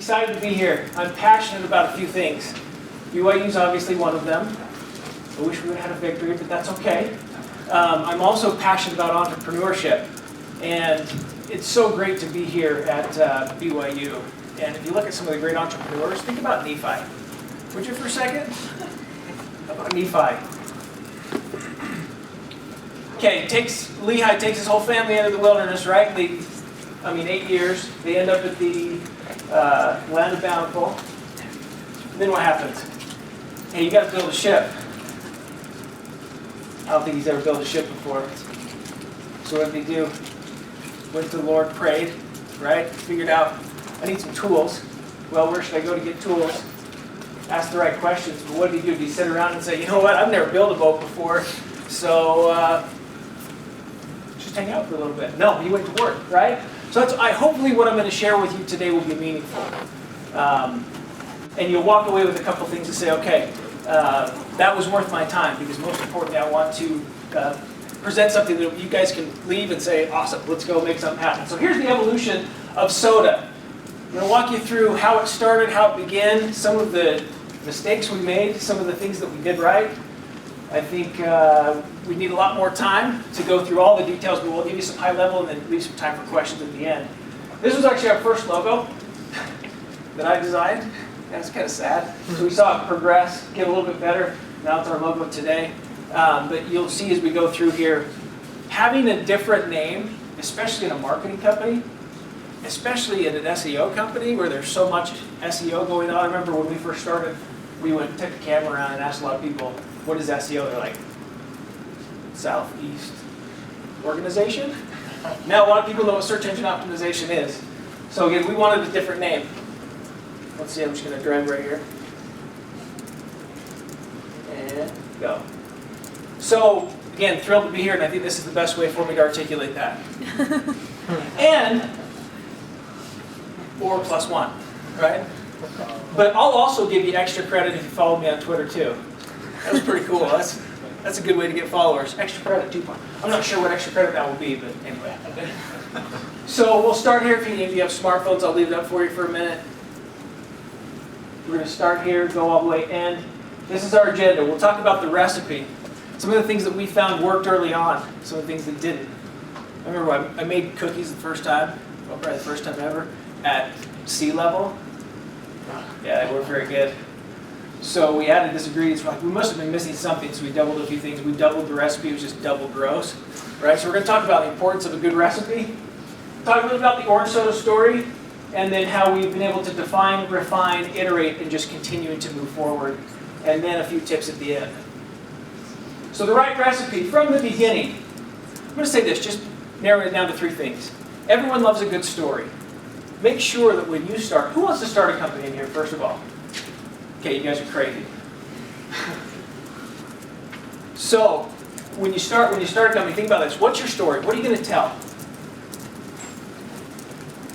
excited to be here. I'm passionate about a few things. BYU is obviously one of them. I wish we would have had a victory, but that's okay. I'm also passionate about entrepreneurship. And it's so great to be here at BYU. And if you look at some of the great entrepreneurs, think about Nephi. Would you for a second? How about Nephi? Okay, Lehi takes his whole family into the wilderness, right? 8 years. They end up at the land of Bountiful. Then what happens? Hey, you got to build a ship. I don't think he's ever built a ship before. So what did he do? Went to the Lord, prayed, right? Figured out, I need some tools. Well, where should I go to get tools? Ask the right questions. But what did he do? Did he sit around and say, you know what, I've never built a boat before, so just hang out for a little bit? No, he went to work, right? So hopefully what I'm going to share with you today will be meaningful. And you'll walk away with a couple things to say, okay, that was worth my time, because most importantly, I want to present something that you guys can leave and say, awesome, let's go make something happen. So here's the evolution of soda. I'm going to walk you through how it started, how it began, some of the mistakes we made, some of the things that we did right. I think we need a lot more time to go through all the details, but we'll give you some high level and then leave some time for questions at the end. This was actually our first logo that I designed. That's kind of sad. So we saw it progress, get a little bit better. Now it's our logo today. But you'll see as we go through here, having a different name, especially in a marketing company, especially in an SEO company where there's so much SEO going on. I remember when we first started, we took a camera around and asked a lot of people, what is SEO? They're like, Southeast Organization? Now a lot of people know what search engine optimization is. So again, we wanted a different name. Let's see, I'm just going to drag right here. And go. So, again, thrilled to be here, and I think this is the best way for me to articulate that. And 4 + 1, right? But I'll also give you extra credit if you follow me on Twitter, too. That was pretty cool. That's a good way to get followers. Extra credit, 2 points. I'm not sure what extra credit that will be, but anyway. So we'll start here. If any of you have smartphones, I'll leave it up for you for a minute. We're going to start here, go all the way end. This is our agenda. We'll talk about the recipe. Some of the things that we found worked early on, some of the things that didn't. I remember I made cookies the first time, well, probably the first time ever, at sea level. Yeah, they weren't very good. So we added this ingredients. We're like, we must have been missing something, so we doubled a few things. We doubled the recipe. It was just double gross. Right? So we're going to talk about the importance of a good recipe. Talk a little about the orange soda story, and then how we've been able to define, refine, iterate, and just continue to move forward. And then a few tips at the end. So the right recipe from the beginning. I'm going to say this, just narrowing it down to 3 things. Everyone loves a good story. Make sure that when you start, who wants to start a company in here, first of all? Okay, you guys are crazy. So, when you start a company, think about this. What's your story? What are you going to tell?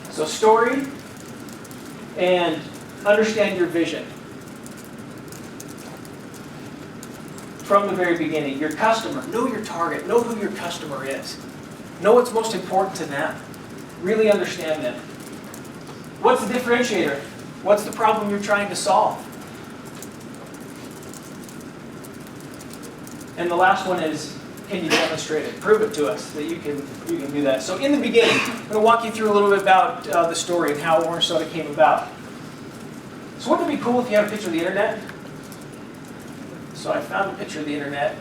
So story, and understand your vision. From the very beginning, your customer, know your target, know who your customer is. Know what's most important to them. Really understand them. What's the differentiator? What's the problem you're trying to solve? And the last one is, can you demonstrate it? Prove it to us that you can do that. So in the beginning, I'm going to walk you through a little bit about the story and how orange soda came about. So wouldn't it be cool if you had a picture of the internet? So I found a picture of the internet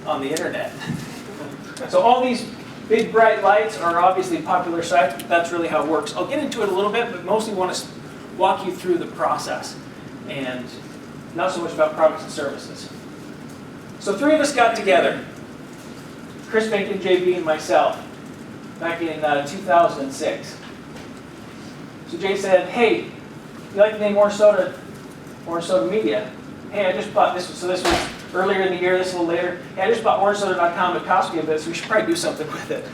on the internet. So all these big bright lights are obviously popular sites, but that's really how it works. I'll get into it a little bit, but mostly want to walk you through the process and not so much about products and services. So 3 of us got together, Chris Bacon, JB, and myself, back in 2006. So Jay said, hey, you like the name Orange Soda Media? Hey, I just bought this one. So this was earlier in the year, this a little later. Hey, I just bought orangesoda.com. It cost me a bit, so we should probably do something with it.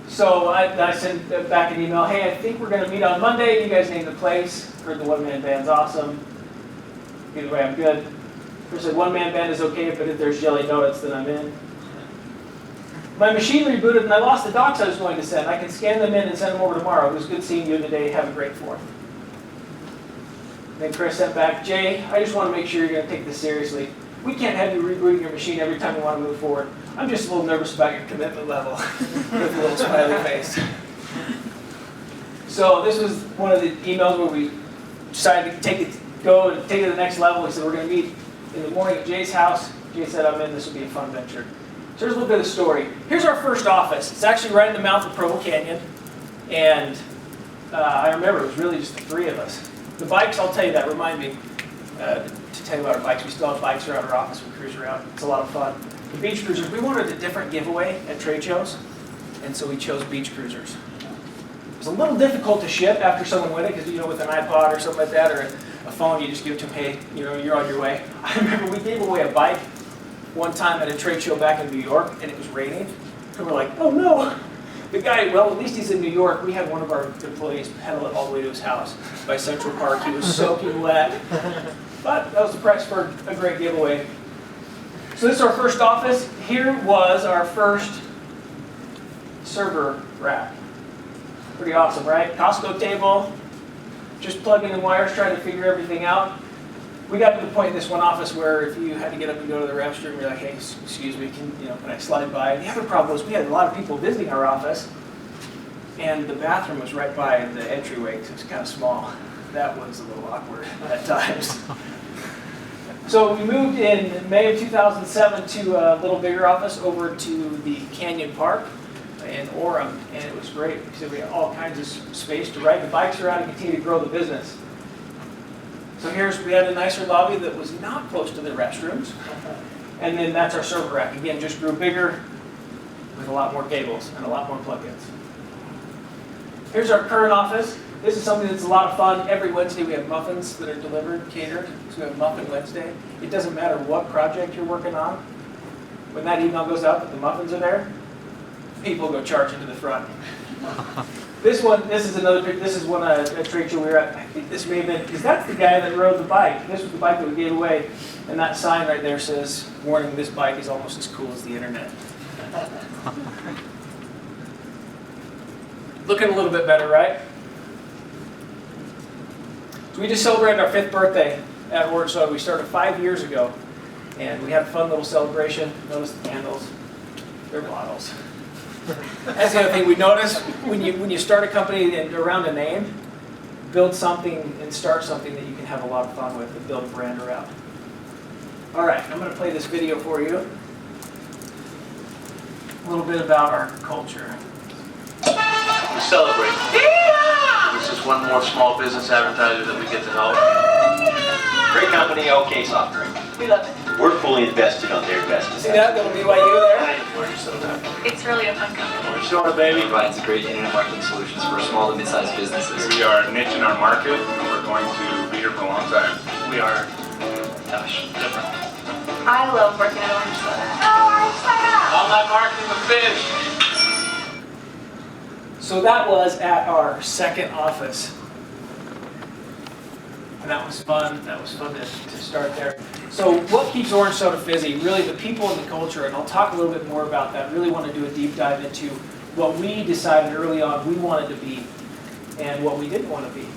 So I sent back an email, hey, I think we're going to meet on Monday. You guys name the place. Heard the one-man band's awesome. Either way, I'm good. Chris said one-man band is okay, but if there's jelly donuts, then I'm in. My machine rebooted and I lost the docs I was going to send. I can scan them in and send them over tomorrow. It was good seeing you today. Have a great 4th. Then Chris sent back, Jay, I just want to make sure you're going to take this seriously. We can't have you rebooting your machine every time you want to move forward. I'm just a little nervous about your commitment level. With a little smiley face. So this was one of the emails where we decided to go and take it to the next level. We said we're going to meet in the morning at Jay's house. Jay said, I'm in. This will be a fun venture. So here's a little bit of the story. Here's our first office. It's actually right in the mouth of Provo Canyon. And I remember it was really just the 3 of us. The bikes, I'll tell you that, remind me to tell you about our bikes. We still have bikes around our office. We cruise around. It's a lot of fun. The beach cruisers, we wanted a different giveaway at trade shows, and so we chose beach cruisers. It was a little difficult to ship after someone went it, because with an iPod or something like that, or a phone, you just give it to them, hey, you're on your way. I remember we gave away a bike one time at a trade show back in New York, and it was raining, and we're like, oh no. The guy, well, at least he's in New York. We had one of our employees pedal it all the way to his house by Central Park. He was soaking wet. But that was the price for a great giveaway. So this is our first office. Here was our first server rack. Pretty awesome, right? Costco table. Just plugging in wires, trying to figure everything out. We got to the point in this one office where if you had to get up and go to the restroom, you're like, hey, excuse me, can I slide by? The other problem was we had a lot of people visiting our office, and the bathroom was right by the entryway because it was kind of small. That was a little awkward at times. So we moved in May of 2007 to a little bigger office over to the Canyon Park in Orem, and it was great because we had all kinds of space to ride the bikes around and continue to grow the business. So we had a nicer lobby that was not close to the restrooms. And then that's our server rack. Again, just grew bigger with a lot more cables and a lot more plugins. Here's our current office. This is something that's a lot of fun. Every Wednesday we have muffins that are delivered, catered. So we have Muffin Wednesday. It doesn't matter what project you're working on. When that email goes out that the muffins are there, people go charging to the front. This is one a trade show we were at. I think this may have been, because that's the guy that rode the bike. This was the bike that we gave away. And that sign right there says, warning, this bike is almost as cool as the internet. Looking a little bit better, right? So we just celebrated our 5th birthday at Orange Soda. We started 5 years ago. And we had a fun little celebration. Notice the candles. They're bottles. That's the other thing we notice when you start a company and around a name, build something and start something that you can have a lot of fun with and build a brand around. All right, I'm going to play this video for you. A little bit about our culture. We celebrate. This is one more small business advertiser that we get to help. Great company, okay soft drink. We love it. We're fully invested on their investment. See that little BYU there? Orange soda. It's really a fun company. Orange soda, baby. Provides great internet marketing solutions for small to mid-sized businesses. We are niche in our market, and we're going to be here for a long time. We are, gosh, different. I love working at Orange Soda. Online marketing with fish. So that was at our 2nd office. And that was fun. That was fun to start there. So what keeps Orange Soda fizzy? Really the people and the culture, and I'll talk a little bit more about that. Really want to do a deep dive into what we decided early on we wanted to be and what we didn't want to be.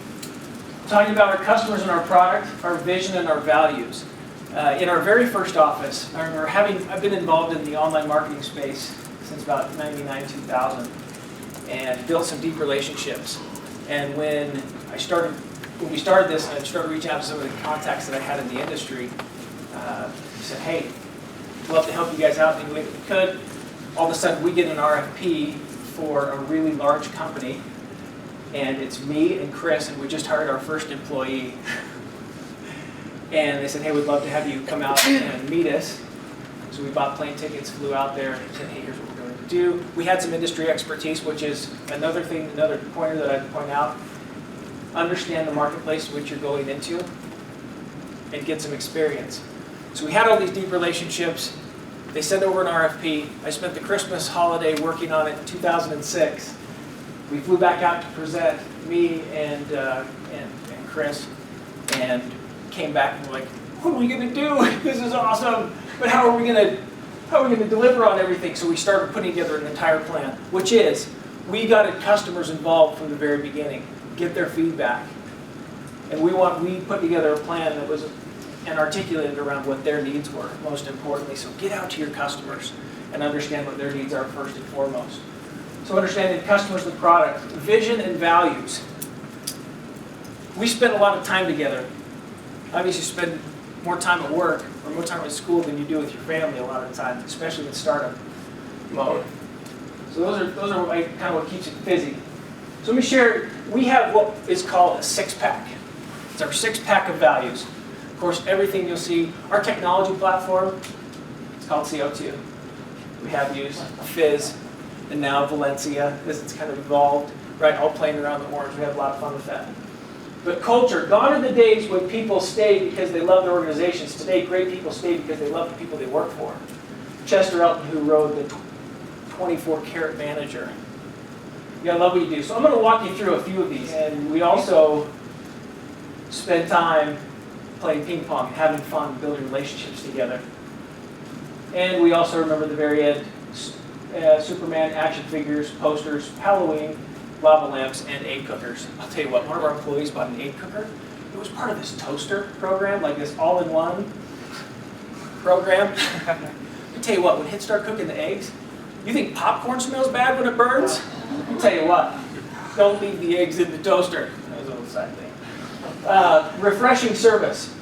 Talking about our customers and our product, our vision and our values. In our very first office, I remember I've been involved in the online marketing space since about 99, 2000, and built some deep relationships. And when we started this, and I started reaching out to some of the contacts that I had in the industry, I said, hey, I'd love to help you guys out any way that we could. All of a sudden, we get an RFP for a really large company, and it's me and Chris, and we just hired our first employee. And they said, hey, we'd love to have you come out and meet us. So we bought plane tickets, flew out there, and said, hey, here's what we're going to do. We had some industry expertise, which is another pointer that I'd point out. Understand the marketplace which you're going into and get some experience. So we had all these deep relationships. They sent over an RFP. I spent the Christmas holiday working on it in 2006. We flew back out to present, me and Chris, and came back and we're like, what are we going to do? This is awesome. But how are we going to how are we going to deliver on everything? So we started putting together an entire plan, which is we got customers involved from the very beginning, get their feedback. And we put together a plan that was and articulated around what their needs were, most importantly. So get out to your customers and understand what their needs are first and foremost. So understanding customers, the product, vision and values. We spend a lot of time together. Obviously, you spend more time at work or more time at school than you do with your family a lot of the time, especially in startup mode. So those are kind of what keeps it busy. So let me share, we have what is called a six-pack. It's our six-pack of values. Of course, everything you'll see, our technology platform, it's called CO2. We have used Fizz and now Valencia as it's kind of evolved, right? All playing around the orange. We have a lot of fun with that. But culture, gone are the days when people stay because they love their organizations. Today, great people stay because they love the people they work for. Chester Elton, who wrote the 24-Karat Manager. You gotta love what you do. So I'm gonna walk you through a few of these. And we also spend time playing ping pong, having fun, building relationships together. And we also remember the very end, Superman action figures, posters, Halloween, lava lamps, and egg cookers. I'll tell you what, one of our employees bought an egg cooker. It was part of this toaster program, like this all-in-one program. I'll tell you what, when it start cooking the eggs, you think popcorn smells bad when it burns? I'll tell you what, don't leave the eggs in the toaster. That was a little side thing. Refreshing service.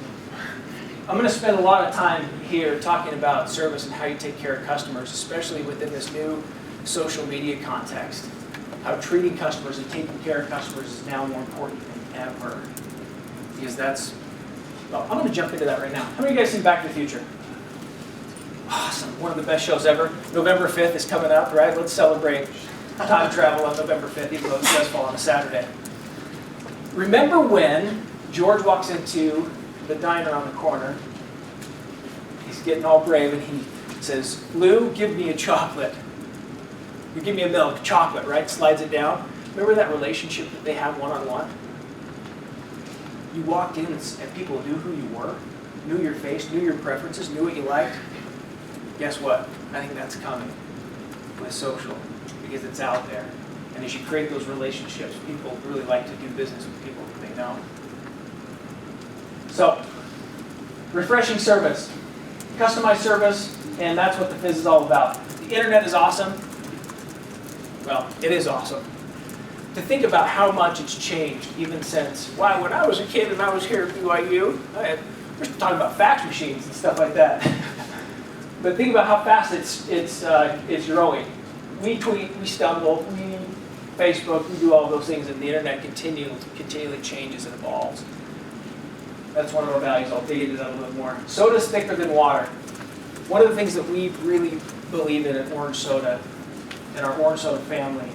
I'm going to spend a lot of time here talking about service and how you take care of customers, especially within this new social media context. How treating customers and taking care of customers is now more important than ever. Because well, I'm going to jump into that right now. How many of you guys seen Back to the Future? Awesome, one of the best shows ever. November 5th is coming up, right? Let's celebrate time travel on November 5th, even though it does fall on a Saturday. Remember when George walks into the diner on the corner, he's getting all brave and he says, "Lou, give me a chocolate." You give me a milk, chocolate, right? Slides it down. Remember that relationship that they have one-on-one? You walked in and people knew who you were, knew your face, knew your preferences, knew what you liked. Guess what? I think that's coming with social because it's out there. And as you create those relationships, people really like to do business with people that they know. So, refreshing service, customized service, and that's what the Fizz is all about. The internet is awesome. Well, it is awesome. To think about how much it's changed, even since, wow, when I was a kid and I was here at BYU, we're talking about fax machines and stuff like that. But think about how fast it's growing. We tweet, we stumble, we Facebook, we do all those things, and the internet continually changes and evolves. That's one of our values. I'll dig into that a little bit more. Soda's thicker than water. One of the things that we really believe in at Orange Soda, in our Orange Soda family,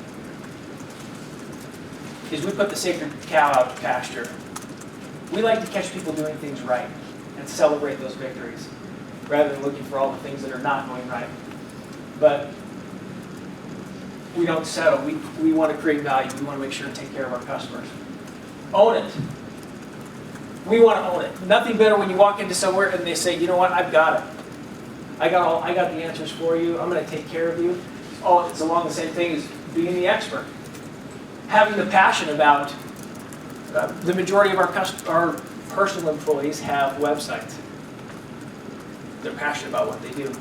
is we put the sacred cow out to pasture. We like to catch people doing things right and celebrate those victories, rather than looking for all the things that are not going right. But we don't settle. We want to create value. We want to make sure to take care of our customers. Own it. We want to own it. Nothing better when you walk into somewhere and they say, "You know what? I've got it. I got the answers for you. I'm going to take care of you." Oh, it's along the same thing as being the expert. Having the passion about the majority of our personal employees have websites. They're passionate about what they do.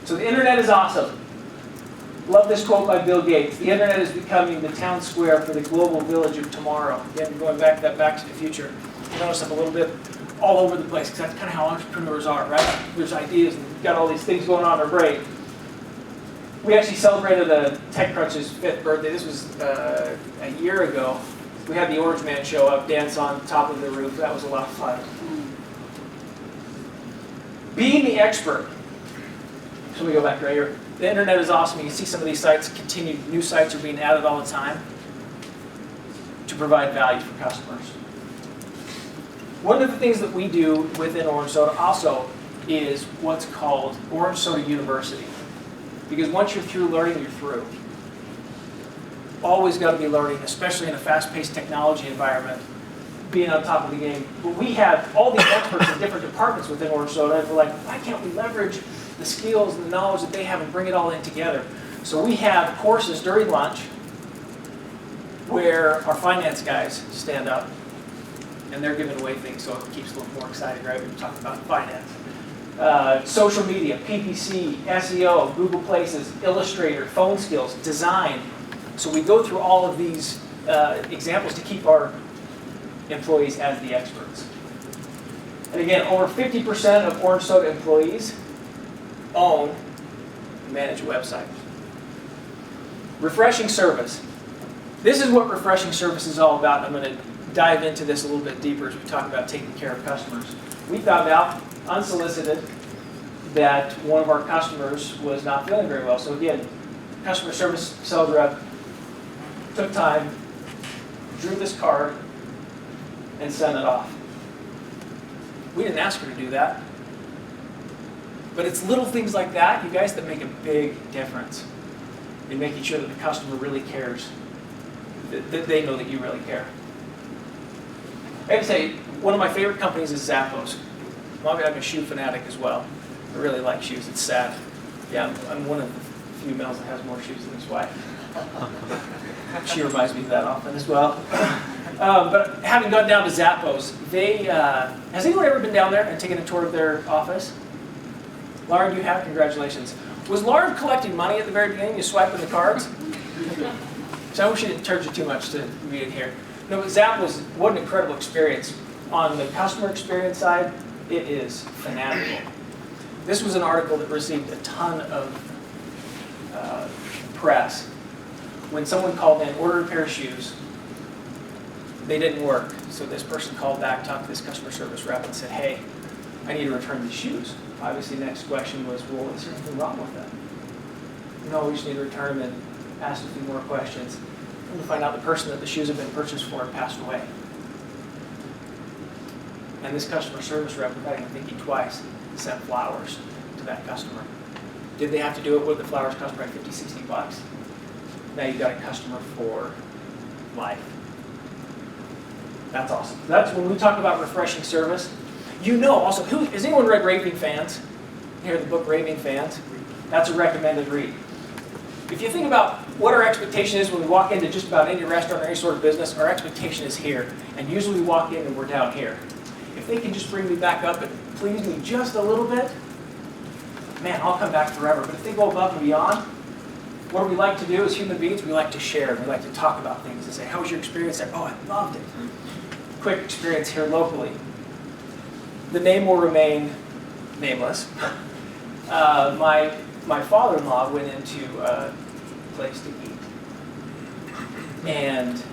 So the internet is awesome. Love this quote by Bill Gates. The internet is becoming the town square for the global village of tomorrow. Again, going back to that Back to the Future. You notice I'm a little bit all over the place because that's kind of how entrepreneurs are, right? There's ideas and we've got all these things going on in our brain. We actually celebrated TechCrunch's 5th birthday. This was a year ago. We had the Orange Man show up, dance on top of the roof. That was a lot of fun. Being the expert. So we go back right here. The internet is awesome. You can see some of these sites continue. New sites are being added all the time to provide value for customers. One of the things that we do within Orange Soda also is what's called Orange Soda University. Because once you're through learning, you're through. Always got to be learning, especially in a fast-paced technology environment. being on top of the game. But we have all these experts in different departments within Orange Soda, and we're like, why can't we leverage the skills and the knowledge that they have and bring it all in together? So we have courses during lunch where our finance guys stand up and they're giving away things, so it keeps it a little more exciting, right? We're talking about finance. Social media, PPC, SEO, Google Places, Illustrator, phone skills, design. So we go through all of these examples to keep our employees as the experts. And again, over 50% of Orange Soda employees own and manage a website. Refreshing service. This is what refreshing service is all about. I'm going to dive into this a little bit deeper as we talk about taking care of customers. We found out, unsolicited, that one of our customers was not feeling very well. So again, customer service sales rep took time, drew this card, and sent it off. We didn't ask her to do that. But it's little things like that, you guys, that make a big difference in making sure that the customer really cares, that they know that you really care. I have to say, one of my favorite companies is Zappos. I'm a shoe fanatic as well. I really like shoes. It's sad. Yeah, I'm one of the few males that has more shoes than his wife. She reminds me of that often as well. But having gone down to Zappos, has anyone ever been down there and taken a tour of their office? Lauren, you have? Congratulations. Was Lauren collecting money at the very beginning? You swiping the cards? So I wish I didn't turn you too much to read it here. No, but Zappos, what an incredible experience. On the customer experience side, it is fanatical. This was an article that received a ton of press. When someone called in, ordered a pair of shoes, they didn't work. So this person called back, talked to this customer service rep and said, hey, I need to return these shoes. Obviously, the next question was, well, is there anything wrong with them? No, we just need to return them, and asked a few more questions. And to find out the person that the shoes have been purchased for had passed away. And this customer service rep, without even thinking twice, sent flowers to that customer. Did they have to do it with the flowers cost probably 50, 60 bucks? Now you've got a customer for life. That's awesome. That's when we talk about refreshing service. You know also, has anyone read Raving Fans? Here, the book Raving Fans? That's a recommended read. If you think about what our expectation is when we walk into just about any restaurant or any sort of business, our expectation is here. And usually we walk in and we're down here. If they can just bring me back up and please me just a little bit, man, I'll come back forever. But if they go above and beyond, what do we like to do as human beings? We like to share. We like to talk about things and say, how was your experience there? Oh, I loved it. Quick experience here locally. The name will remain nameless. My father-in-law went into a place to eat and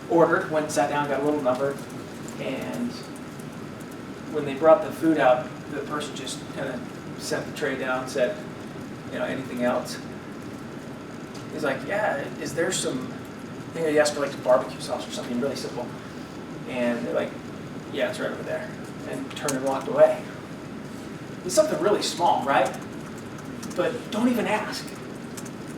ordered, went and sat down, got a little number, and when they brought the food out, the person just kind of set the tray down, said, anything else? He's like, yeah, is there some, I think he asked for like some barbecue sauce or something really simple. And they're like, yeah, it's right over there. And turned and walked away. It's something really small, right? But don't even ask.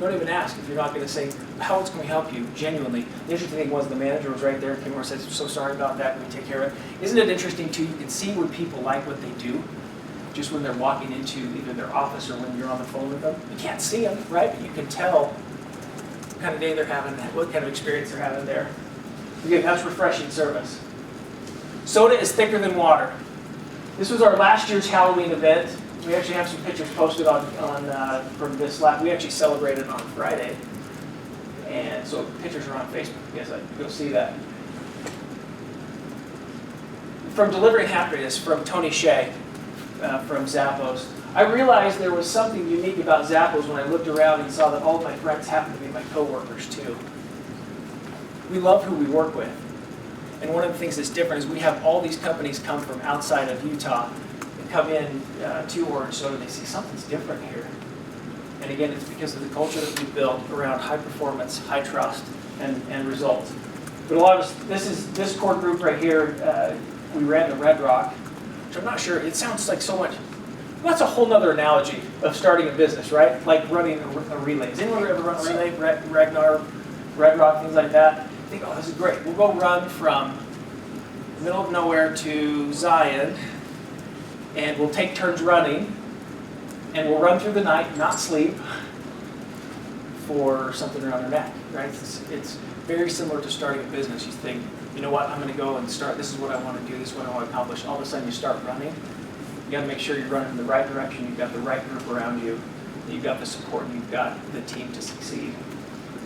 Don't even ask if you're not going to say, how else can we help you, genuinely. The interesting thing was the manager was right there, came over and said, so sorry about that, can we take care of it? Isn't it interesting, too, you can see when people like what they do, just when they're walking into either their office or when you're on the phone with them. You can't see them, right? But you can tell what kind of day they're having, what kind of experience they're having there. Again, that's refreshing service. Soda is thicker than water. This was our last year's Halloween event. We actually have some pictures posted on from this lab. We actually celebrated on Friday. And so pictures are on Facebook. You'll see that. From Delivering Happiness, from Tony Shea, from Zappos. I realized there was something unique about Zappos when I looked around and saw that all of my friends happen to be my coworkers too. We love who we work with. And one of the things that's different is we have all these companies come from outside of Utah and come in to Orange Soda and they see something's different here. And again, it's because of the culture that we've built around high performance, high trust, and results. But a lot of us, this core group right here, we ran the Red Rock, which I'm not sure, it sounds like so much. That's a whole nother analogy of starting a business, right? Like running a relay. Has anyone ever run a relay? Ragnar, Red Rock, things like that? Think, oh, this is great. We'll go run from middle of nowhere to Zion, and we'll take turns running, and we'll run through the night, not sleep, for something around our neck, right? It's very similar to starting a business. You think, you know what, I'm going to go and start, this is what I want to do, this is what I want to accomplish. All of a sudden you start running. You got to make sure you're running in the right direction, you've got the right group around you, you've got the support, and you've got the team to succeed.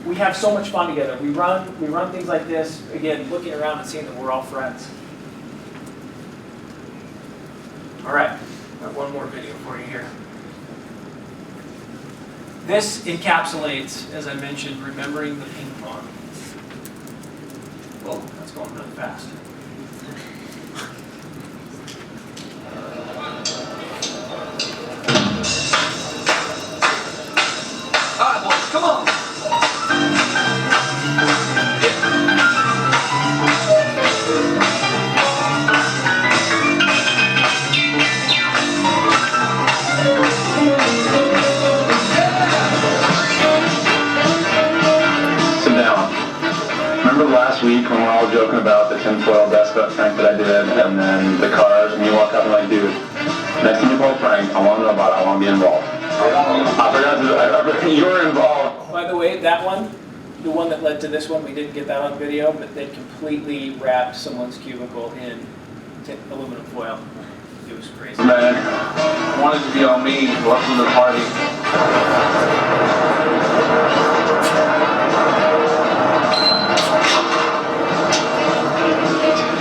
We have so much fun together. We run things like this, again, looking around and seeing that we're all friends. All right, I have one more video for you here. This encapsulates, as I mentioned, remembering the ping pong. Whoa, that's going really fast. All right, boys, come on. Sit down. Remember last week when we were all joking about the tinfoil desk up prank that I did, and then the cars, and you walk up and like, dude, next time you pull a prank, I want to know about it, I want to be involved. I forgot you were involved. By the way, that one, the one that led to this one, we didn't get that on video, but they completely wrapped someone's cubicle in aluminum foil. It was crazy. Man, I wanted to be on me. Welcome to the party.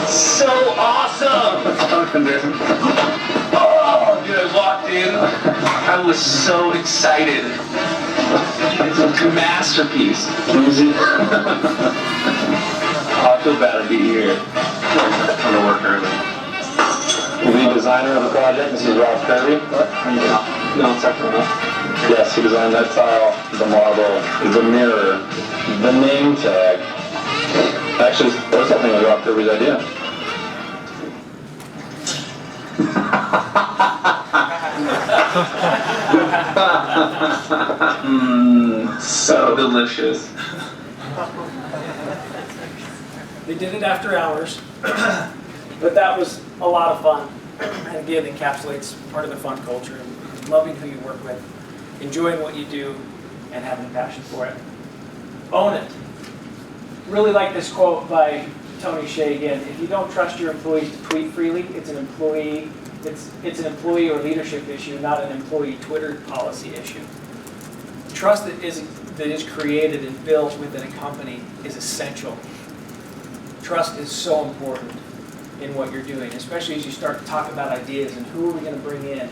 So awesome! Oh, dude, I walked in. I was so excited. It's a masterpiece. I feel bad to be here. I'm gonna work early. The designer of the project, this is Rob Kirby. No, Sacramento. Yes, he designed that tile, the marble, the mirror, the name tag. Actually, that's something was Rob Kirby's idea. So delicious. They did it after hours, but that was a lot of fun. And again, it encapsulates part of the fun culture, and loving who you work with, enjoying what you do, and having a passion for it. Own it. Really like this quote by Tony Hsieh again. If you don't trust your employees to tweet freely, it's an employee or leadership issue, not an employee Twitter policy issue. Trust that is created and built within a company is essential. Trust is so important in what you're doing, especially as you start to talk about ideas and who are we going to bring in,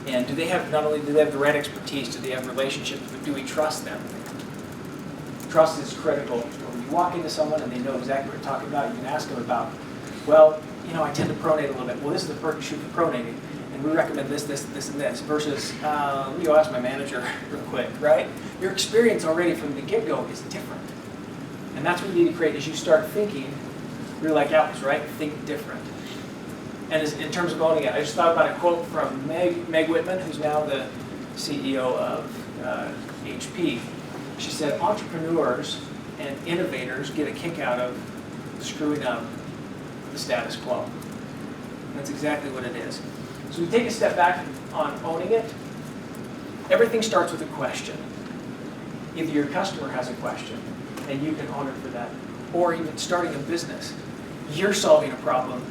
and do they have, not only do they have the right expertise, do they have relationships, but do we trust them? Trust is critical. When you walk into someone and they know exactly what you're talking about, you can ask them about, well, you know, I tend to pronate a little bit. Well, this is the perfect shoe for pronating, and we recommend this, this, this, and this, versus, let me go ask my manager real quick, right? Your experience already from the get-go is different. And that's what you need to create as you start thinking. You're like Apples, right? Think different. And in terms of owning it, I just thought about a quote from Meg Whitman, who's now the CEO of HP. She said, entrepreneurs and innovators get a kick out of screwing up the status quo. And that's exactly what it is. So we take a step back on owning it. Everything starts with a question. Either your customer has a question, and you can own it for that, or even starting a business. You're solving a problem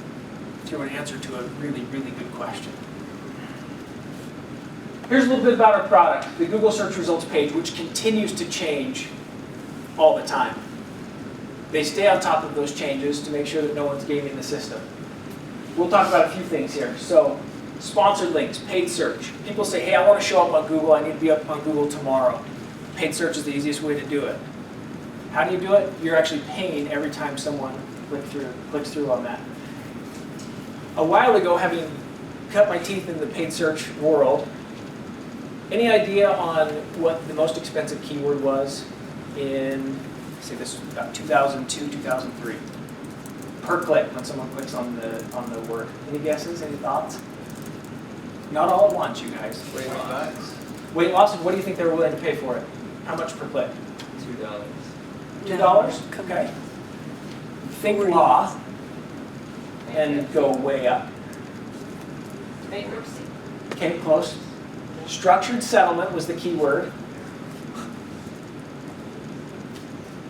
through an answer to a really, really good question. Here's a little bit about our product, the Google search results page, which continues to change all the time. They stay on top of those changes to make sure that no one's gaming the system. We'll talk about a few things here. So, sponsored links, paid search. People say, hey, I want to show up on Google, I need to be up on Google tomorrow. Paid search is the easiest way to do it. How do you do it? You're actually paying every time someone clicks through on that. A while ago, having cut my teeth in the paid search world, any idea on what the most expensive keyword was in, say this was about 2002, 2003? Per click when someone clicks on the word. Any guesses, any thoughts? Not all at once, you guys. Weight loss. Weight loss, and what do you think they were willing to pay for it? How much per click? $2. $2? Okay. Think law. and go way up. Bankruptcy. Okay, close. Structured settlement was the key word.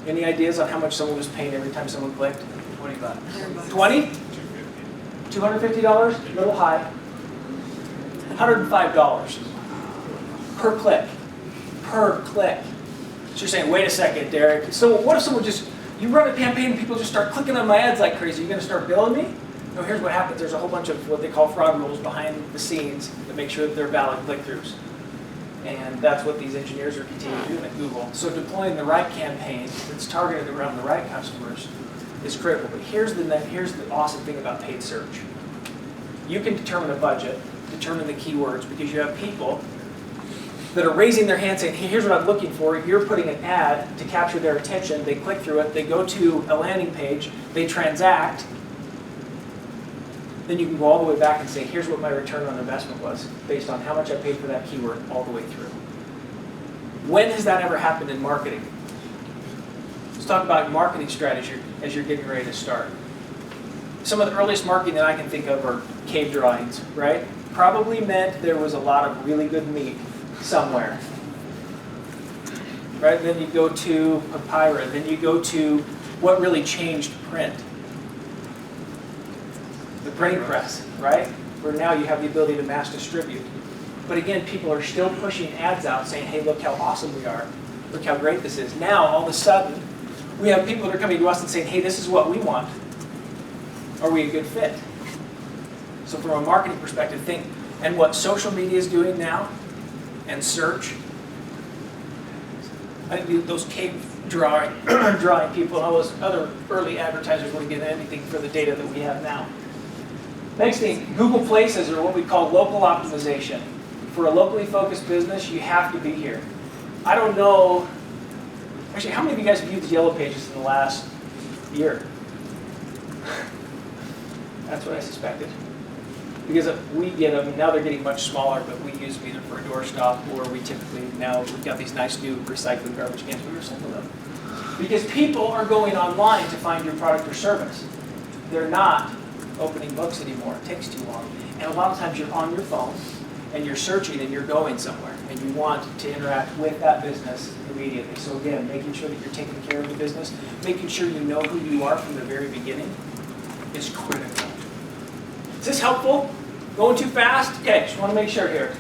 Any ideas on how much someone was paying every time someone clicked? 20 bucks. 20? $250? A little high. $105 per click. Per click. So you're saying, wait a second, Derek. So what if someone just, you run a campaign and people just start clicking on my ads like crazy? You're going to start billing me? No, here's what happens. There's a whole bunch of what they call fraud rules behind the scenes that make sure that they're valid click-throughs. And that's what these engineers are continuing to do at Google. So deploying the right campaign that's targeted around the right customers is critical. But here's the awesome thing about paid search. You can determine a budget, determine the keywords, because you have people that are raising their hand saying, hey, here's what I'm looking for. You're putting an ad to capture their attention. They click through it. They go to a landing page. They transact. Then you can go all the way back and say, here's what my return on investment was based on how much I paid for that keyword all the way through. When has that ever happened in marketing? Let's talk about marketing strategy as you're getting ready to start. Some of the earliest marketing that I can think of are cave drawings, right? Probably meant there was a lot of really good meat somewhere. Right? Then you go to papyrus. Then you go to what really changed print. The printing press, right? Where now you have the ability to mass distribute. But again, people are still pushing ads out saying, hey, look how awesome we are. Look how great this is. Now, all of a sudden, we have people that are coming to us and saying, hey, this is what we want. Are we a good fit? So from a marketing perspective, think, and what social media is doing now, and search. I think those cave drawing people and all those other early advertisers wouldn't get anything for the data that we have now. Next thing, Google Places are what we call local optimization. For a locally focused business, you have to be here. I don't know, actually, how many of you guys have used Yellow Pages in the last year? That's what I suspected. Because we get them, now they're getting much smaller, but we use them either for a doorstop or we typically, now we've got these nice new recycling garbage cans, we recycle them. Because people are going online to find your product or service. They're not opening books anymore, it takes too long. And a lot of times you're on your phone and you're searching and you're going somewhere and you want to interact with that business immediately. So again, making sure that you're taking care of the business, making sure you know who you are from the very beginning is critical. Is this helpful? Going too fast? Okay, just want to make sure here.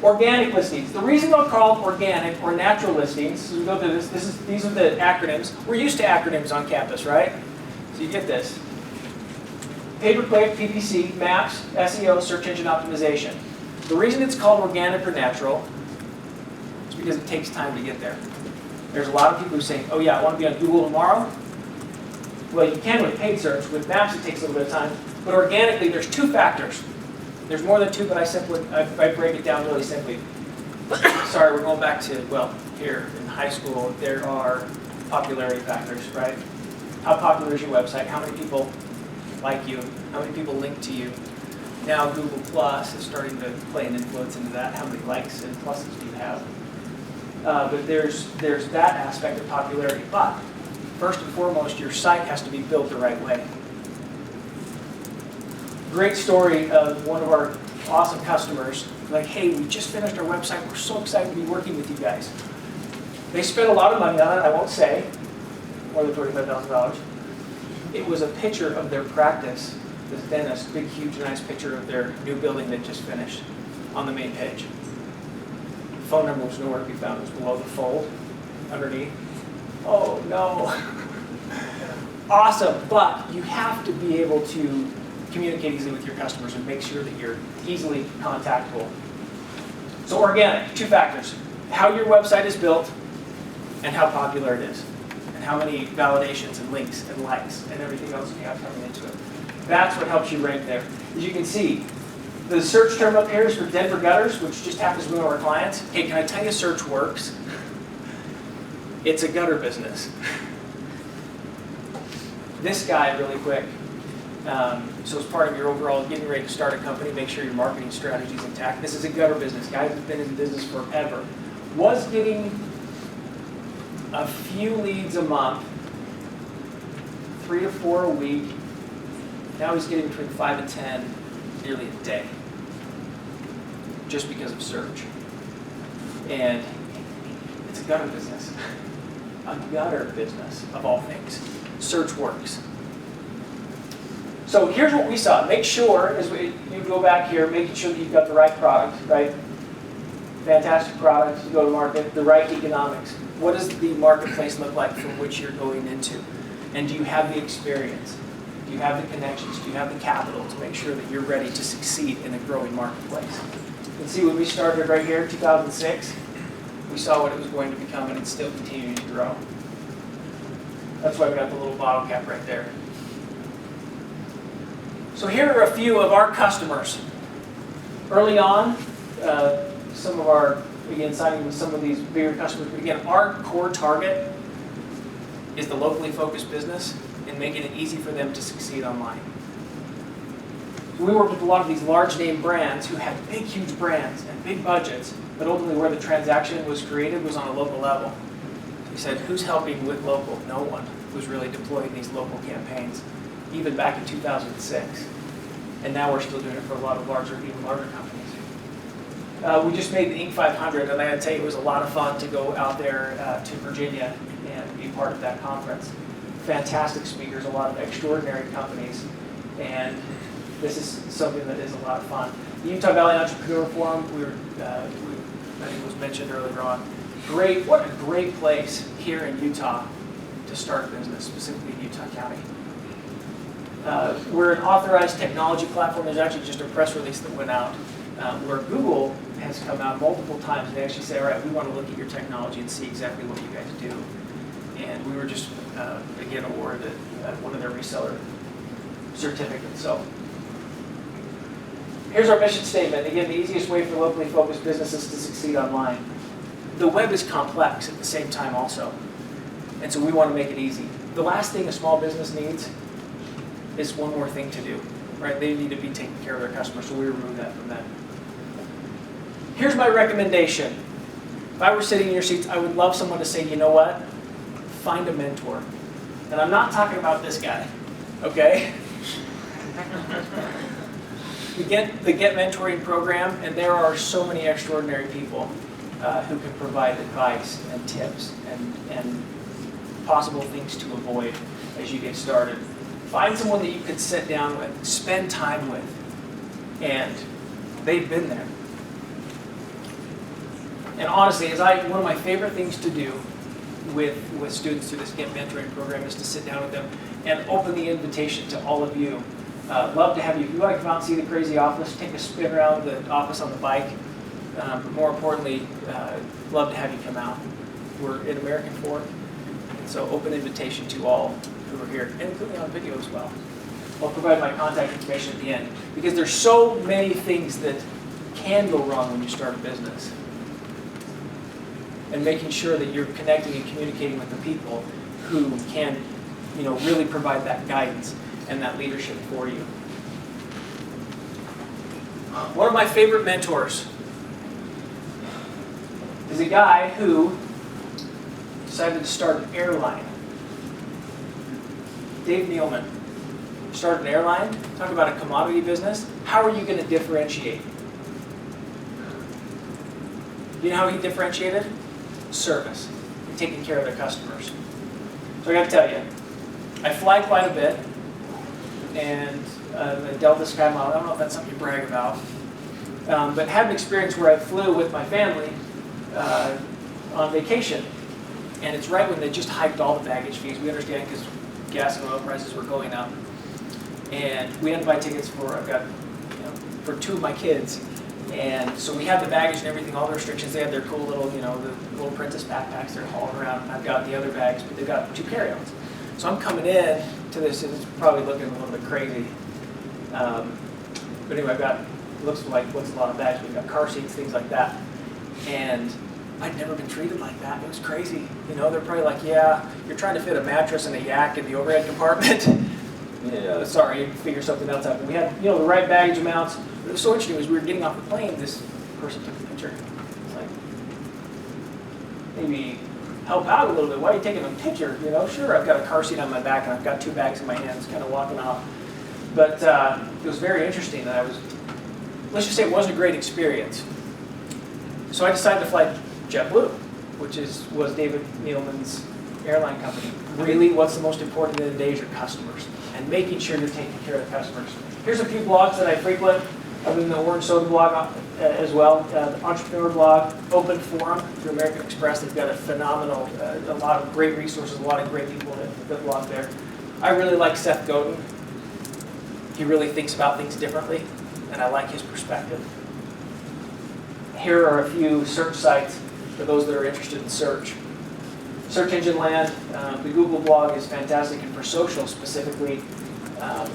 Organic listings. The reason they're called organic or natural listings, so we go through this, these are the acronyms. We're used to acronyms on campus, right? So you get this. Pay-per-click, PPC, maps, SEO, search engine optimization. The reason it's called organic or natural is because it takes time to get there. There's a lot of people who say, oh yeah, I want to be on Google tomorrow. Well, you can with paid search. With maps, it takes a little bit of time. But organically, there's two factors. There's more than two, but I break it down really simply. Sorry, we're going back to, well, here in high school, there are popularity factors, right? How popular is your website? How many people like you? How many people link to you? Now Google Plus is starting to play an influence into that. How many likes and pluses do you have? But there's that aspect of popularity. But first and foremost, your site has to be built the right way. Great story of one of our awesome customers. Like, hey, we just finished our website. We're so excited to be working with you guys. They spent a lot of money on it, I won't say, more than $25,000. It was a picture of their practice, this dentist, big, huge, nice picture of their new building that just finished on the main page. The phone number was nowhere to be found. It was below the fold, underneath. Oh, no. Awesome, but you have to be able to communicate easily with your customers and make sure that you're easily contactable. So organic, two factors. How your website is built and how popular it is. And how many validations and links and likes and everything else you have coming into it. That's what helps you rank there. As you can see, the search term up here is for Denver gutters, which just happens to be one of our clients. Hey, can I tell you search works? It's a gutter business. This guy, really quick. So as part of your overall getting ready to start a company, make sure your marketing strategy is intact. This is a gutter business. Guy who's been in business forever. Was getting a few leads a month, 3 to 4 a week, Now he's getting between 5 and 10 nearly a day, just because of search. And it's a gutter business. A gutter business, of all things. Search works. So here's what we saw. Make sure, as you go back here, making sure that you've got the right product, right? Fantastic product, you go to market, the right economics. What does the marketplace look like from which you're going into? And do you have the experience? Do you have the connections? Do you have the capital to make sure that you're ready to succeed in a growing marketplace? You can see when we started right here, 2006, we saw what it was going to become, and it's still continuing to grow. That's why we got the little bottle cap right there. So here are a few of our customers. Early on, some of our, again, signing with some of these bigger customers, but again, our core target is the locally focused business and making it easy for them to succeed online. So we work with a lot of these large name brands who had big, huge brands and big budgets, but ultimately where the transaction was created was on a local level. We said, who's helping with local? No one was really deploying these local campaigns, even back in 2006. And now we're still doing it for a lot of even larger companies. We just made the Inc. 500, and I gotta tell you, it was a lot of fun to go out there to Virginia and be part of that conference. Fantastic speakers, a lot of extraordinary companies, and this is something that is a lot of fun. The Utah Valley Entrepreneur Forum, I think it was mentioned earlier on. What a great place here in Utah to start a business, specifically in Utah County. We're an authorized technology platform. There's actually just a press release that went out where Google has come out multiple times. They actually say, all right, we want to look at your technology and see exactly what you guys do. And we were just, again, awarded one of their reseller certificates. So here's our mission statement. Again, the easiest way for locally focused businesses to succeed online. The web is complex at the same time also. And so we want to make it easy. The last thing a small business needs is one more thing to do, right? They need to be taking care of their customers, so we remove that from them. Here's my recommendation. If I were sitting in your seats, I would love someone to say, you know what? Find a mentor. And I'm not talking about this guy, okay? The Get Mentoring program, and there are so many extraordinary people who can provide advice and tips and possible things to avoid as you get started. Find someone that you can sit down with, spend time with, and they've been there. And honestly, one of my favorite things to do with students through this Get Mentoring program is to sit down with them and open the invitation to all of you. Love to have you. If you want to come out and see the crazy office, take a spin around the office on the bike. But more importantly, love to have you come out. We're in American Fork, and so open invitation to all who are here, including on video as well. I'll provide my contact information at the end, because there's so many things that can go wrong when you start a business. And making sure that you're connecting and communicating with the people who can, really provide that guidance and that leadership for you. One of my favorite mentors is a guy who decided to start an airline. Dave Nealman started an airline. Talk about a commodity business. How are you going to differentiate? You know how he differentiated? Service and taking care of their customers. So I got to tell you, I fly quite a bit, and a Delta Sky model. I don't know if that's something to brag about, but had an experience where I flew with my family on vacation, and it's right when they just hiked all the baggage fees. We understand because gas and oil prices were going up, and we had to buy tickets for for two of my kids. And so we have the baggage and everything, all the restrictions. They have their cool little, the little Princess backpacks they're hauling around. And I've got the other bags, but they've got 2 carry-ons. So I'm coming in to this, and it's probably looking a little bit crazy. But anyway, looks like what's a lot of bags. We've got car seats, things like that. And I'd never been treated like that. It was crazy. They're probably like, yeah, you're trying to fit a mattress and a yak in the overhead compartment. Sorry, figure something else out. But we had, the right baggage amounts. What was so interesting was we were getting off the plane, this person took a picture. It's like, maybe help out a little bit. Why are you taking a picture? Sure, I've got a car seat on my back and I've got 2 bags in my hands, kind of walking off. But it was very interesting that let's just say it wasn't a great experience. So I decided to fly JetBlue, which was David Nealman's airline company. Really, what's the most important in the day is your customers and making sure you're taking care of the customers. Here's a few blogs that I frequent, other than the Orange Soda blog as well. The Entrepreneur blog, Open Forum through American Express. They've got a phenomenal, a lot of great resources, a lot of great people that blog there. I really like Seth Godin. He really thinks about things differently, and I like his perspective. Here are a few search sites for those that are interested in search. Search engine land, the Google blog is fantastic, and for social specifically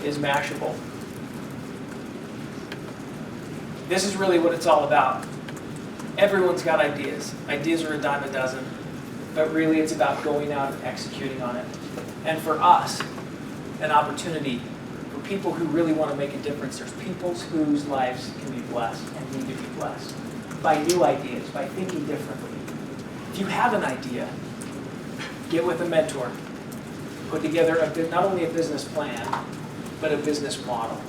is Mashable. This is really what it's all about. Everyone's got ideas. Ideas are a dime a dozen, but really it's about going out and executing on it. And for us, an opportunity for people who really want to make a difference. There's people whose lives can be blessed and need to be blessed by new ideas, by thinking differently. If you have an idea, get with a mentor. Put together not only a business plan, but a business model.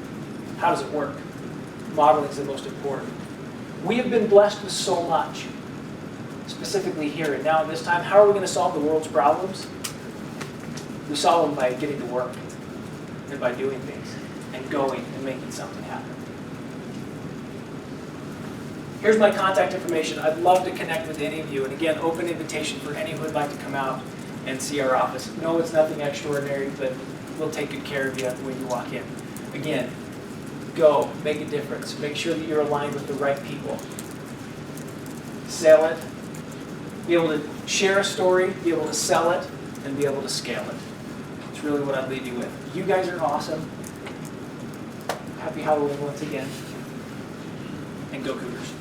How does it work? Modeling is the most important. We have been blessed with so much, specifically here and now at this time. How are we going to solve the world's problems? We solve them by getting to work and by doing things and going and making something happen. Here's my contact information. I'd love to connect with any of you. And again, open invitation for anyone who would like to come out and see our office. No, it's nothing extraordinary, but we'll take good care of you when you walk in. Again, go, make a difference. Make sure that you're aligned with the right people. Sell it. Be able to share a story, be able to sell it, and be able to scale it. It's really what I'd leave you with. You guys are awesome. Happy Halloween once again. And go Cougars.